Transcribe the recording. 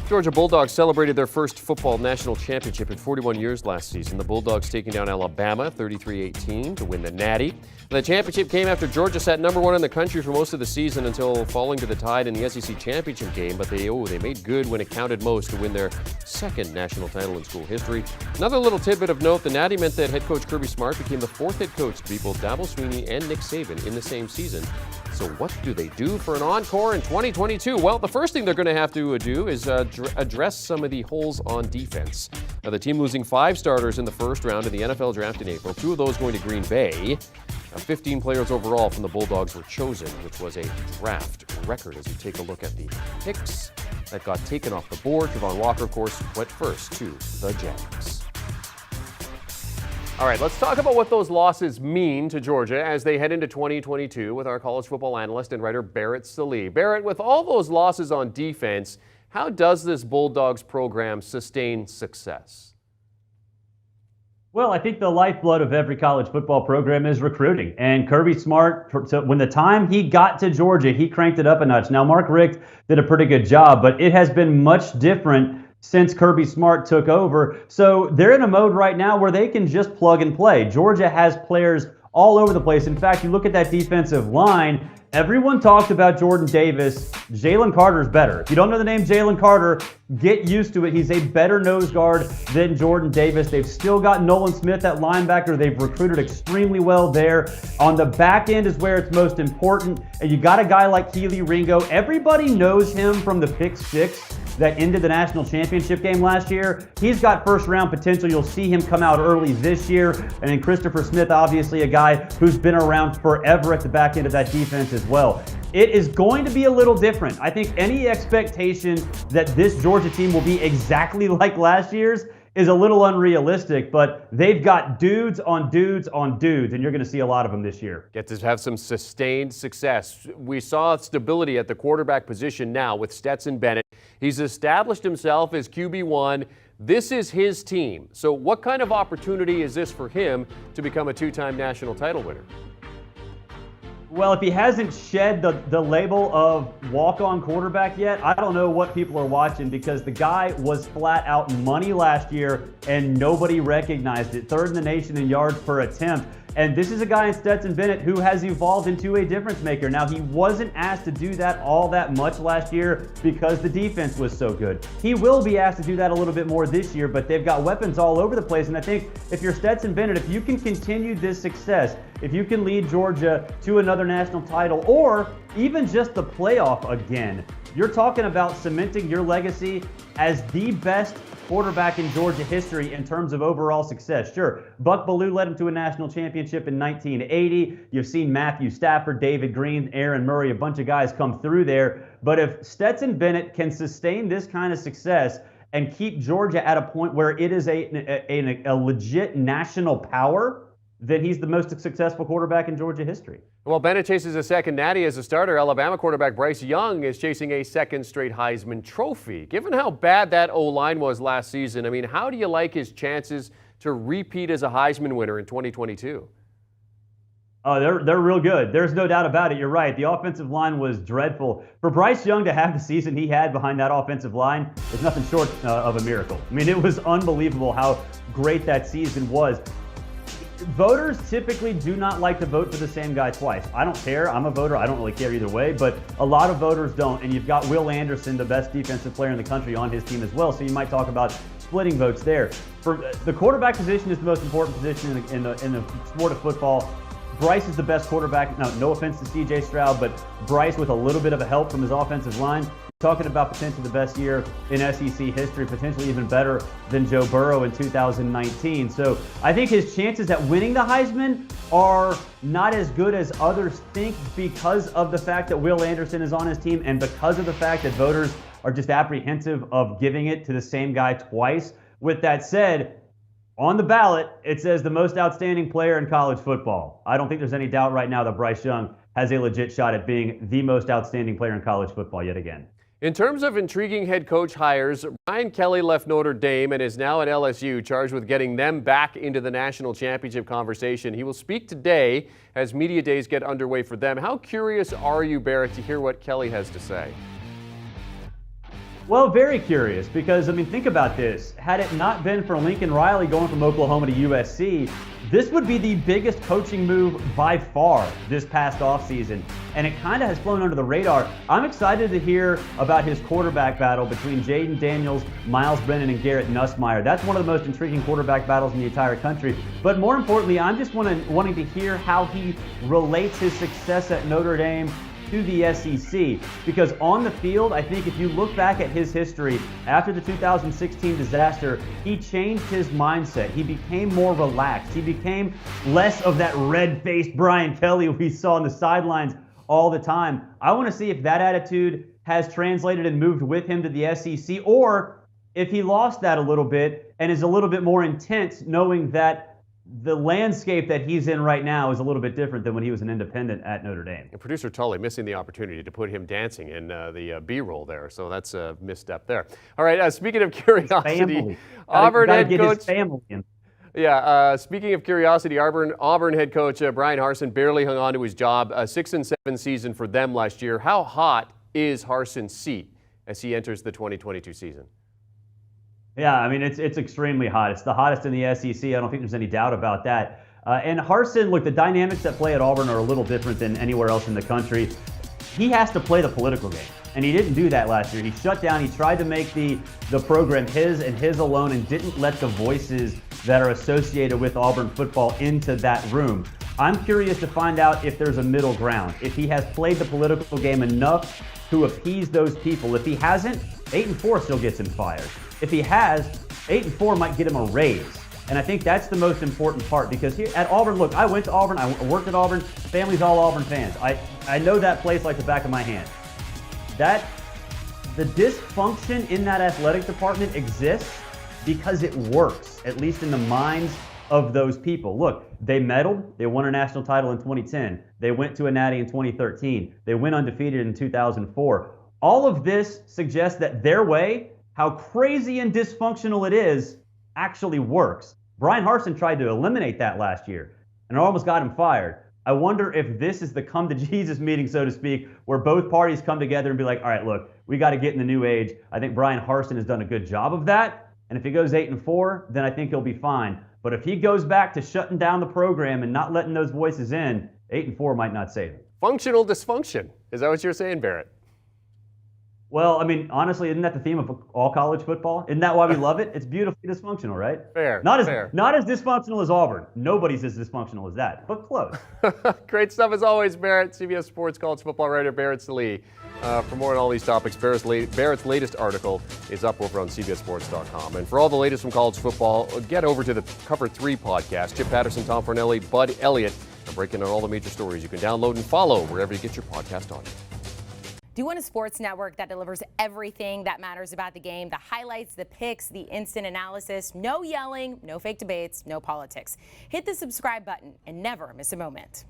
Georgia Bulldogs celebrated their first football national championship in 41 years last season. The Bulldogs taking down Alabama 33-18 to win the Natty. The championship came after Georgia sat number one in the country for most of the season until falling to the Tide in the SEC championship game, but they made good when it counted most to win their second national title in school history. Another little tidbit of note, the Natty meant that head coach Kirby Smart became the fourth head coach to beat both Dabo Swinney and Nick Saban in the same season. So what do they do for an encore in 2022? Well, the first thing they're going to have to do is address some of the holes on defense. Now, the team losing 5 starters in the first round of the NFL draft in April, 2 of those going to Green Bay. 15 players overall from the Bulldogs were chosen, which was a draft record as you take a look at the picks that got taken off the board. Javon Walker, of course, went first to the Jags. All right, let's talk about what those losses mean to Georgia as they head into 2022 with our college football analyst and writer Barrett Sallee. Barrett, with all those losses on defense, how does this Bulldogs program sustain success? Well, I think the lifeblood of every college football program is recruiting. And Kirby Smart, when the time he got to Georgia, he cranked it up a notch. Now, Mark Richt did a pretty good job, but it has been much different since Kirby Smart took over. So they're in a mode right now where they can just plug and play. Georgia has players all over the place. In fact, you look at that defensive line, everyone talked about Jordan Davis. Jalen Carter's better. If you don't know the name Jalen Carter, get used to it. He's a better nose guard than Jordan Davis. They've still got Nolan Smith at linebacker. They've recruited extremely well there. On the back end is where it's most important. And you got a guy like Keely Ringo. Everybody knows him from the pick six that ended the national championship game last year. He's got first round potential. You'll see him come out early this year. And then Christopher Smith, obviously a guy who's been around forever at the back end of that defense as well. It is going to be a little different. I think any expectation that this Georgia team will be exactly like last year's is a little unrealistic, but they've got dudes on dudes on dudes, and you're going to see a lot of them this year. Get to have some sustained success. We saw stability at the quarterback position now with Stetson Bennett. He's established himself as QB1. This is his team. So what kind of opportunity is this for him to become a 2-time national title winner? Well, if he hasn't shed the label of walk-on quarterback yet, I don't know what people are watching, because the guy was flat out money last year and nobody recognized it. 3rd in the nation in yards per attempt. And this is a guy in Stetson Bennett who has evolved into a difference maker. Now, he wasn't asked to do that all that much last year because the defense was so good. He will be asked to do that a little bit more this year, but they've got weapons all over the place. And I think if you're Stetson Bennett, if you can continue this success, if you can lead Georgia to another national title or even just the playoff again, you're talking about cementing your legacy as the best quarterback in Georgia history in terms of overall success. Sure, Buck Bellew led him to a national championship in 1980. You've seen Matthew Stafford, David Green, Aaron Murray, a bunch of guys come through there. But if Stetson Bennett can sustain this kind of success and keep Georgia at a point where it is a legit national power, then he's the most successful quarterback in Georgia history. Well, Bennett chases a second natty as a starter. Alabama quarterback Bryce Young is chasing a second straight Heisman Trophy. Given how bad that O-line was last season, I mean, how do you like his chances to repeat as a Heisman winner in 2022? Oh, they're real good. There's no doubt about it. You're right. The offensive line was dreadful. For Bryce Young to have the season he had behind that offensive line is nothing short of a miracle. I mean, it was unbelievable how great that season was. Voters typically do not like to vote for the same guy twice. I don't care. I'm a voter. I don't really care either way, but a lot of voters don't. And you've got Will Anderson, the best defensive player in the country, on his team as well. So you might talk about splitting votes there. For the quarterback position is the most important position in the sport of football. Bryce is the best quarterback. Now, no offense to C.J. Stroud, but Bryce with a little bit of a help from his offensive line. Talking about potentially the best year in SEC history, potentially even better than Joe Burrow in 2019. So I think his chances at winning the Heisman are not as good as others think because of the fact that Will Anderson is on his team and because of the fact that voters are just apprehensive of giving it to the same guy twice. With that said, on the ballot, it says the most outstanding player in college football. I don't think there's any doubt right now that Bryce Young has a legit shot at being the most outstanding player in college football yet again. In terms of intriguing head coach hires, Brian Kelly left Notre Dame and is now at LSU, charged with getting them back into the national championship conversation. He will speak today as media days get underway for them. How curious are you, Barrett, to hear what Kelly has to say? Well, very curious because, I mean, think about this. Had it not been for Lincoln Riley going from Oklahoma to USC, this would be the biggest coaching move by far this past offseason, and it kind of has flown under the radar. I'm excited to hear about his quarterback battle between Jaden Daniels, Miles Brennan, and Garrett Nussmeier. That's one of the most intriguing quarterback battles in the entire country. But more importantly, I'm just wanting to hear how he relates his success at Notre Dame to the SEC, because on the field, I think if you look back at his history after the 2016 disaster, he changed his mindset. He became more relaxed. He became less of that red-faced Brian Kelly we saw on the sidelines all the time. I want to see if that attitude has translated and moved with him to the SEC, or if he lost that a little bit and is a little bit more intense, knowing that the landscape that he's in right now is a little bit different than when he was an independent at Notre Dame. And producer Tully missing the opportunity to put him dancing in the B-roll there, so that's a misstep there. All right, speaking of curiosity, Auburn head coach. Speaking of curiosity, Auburn head coach Brian Harsin barely hung on to his job. 6-7 season for them last year. How hot is Harsin's seat as he enters the 2022 season? Yeah, I mean, it's extremely hot. It's the hottest in the SEC. I don't think there's any doubt about that. And Harsin, look, the dynamics that play at Auburn are a little different than anywhere else in the country. He has to play the political game, and he didn't do that last year. He shut down. He tried to make the program his and his alone and didn't let the voices that are associated with Auburn football into that room. I'm curious to find out if there's a middle ground, if he has played the political game enough to appease those people. If he hasn't, 8-4 still gets him fired. If he has, 8-4 might get him a raise. And I think that's the most important part, because here at Auburn, look, I went to Auburn, I worked at Auburn, family's all Auburn fans. I know that place like the back of my hand. The dysfunction in that athletic department exists because it works, at least in the minds of those people. Look, they meddled. They won a national title in 2010. They went to a natty in 2013. They went undefeated in 2004. All of this suggests that their way, how crazy and dysfunctional it is, actually works. Brian Harsin tried to eliminate that last year, and it almost got him fired. I wonder if this is the come to Jesus meeting, so to speak, where both parties come together and be like, all right, look, we got to get in the new age. I think Brian Harsin has done a good job of that. And if he goes 8-4, then I think he'll be fine. But if he goes back to shutting down the program and not letting those voices in, 8-4 might not save him. Functional dysfunction. Is that what you're saying, Barrett? Well, I mean, honestly, isn't that the theme of all college football? Isn't that why we love it? It's beautifully dysfunctional, right? Fair. Not as dysfunctional as Auburn. Nobody's as dysfunctional as that, but close. Great stuff as always, Barrett. CBS Sports college football writer Barrett Sallee. For more on all these topics, Barrett's latest article is up over on CBSSports.com. And for all the latest from college football, get over to the Cover 3 podcast. Chip Patterson, Tom Fornelli, Bud Elliott are breaking down all the major stories. You can download and follow wherever you get your podcast on. Do you want a sports network that delivers everything that matters about the game? The highlights, the picks, the instant analysis, no yelling, no fake debates, no politics. Hit the subscribe button and never miss a moment.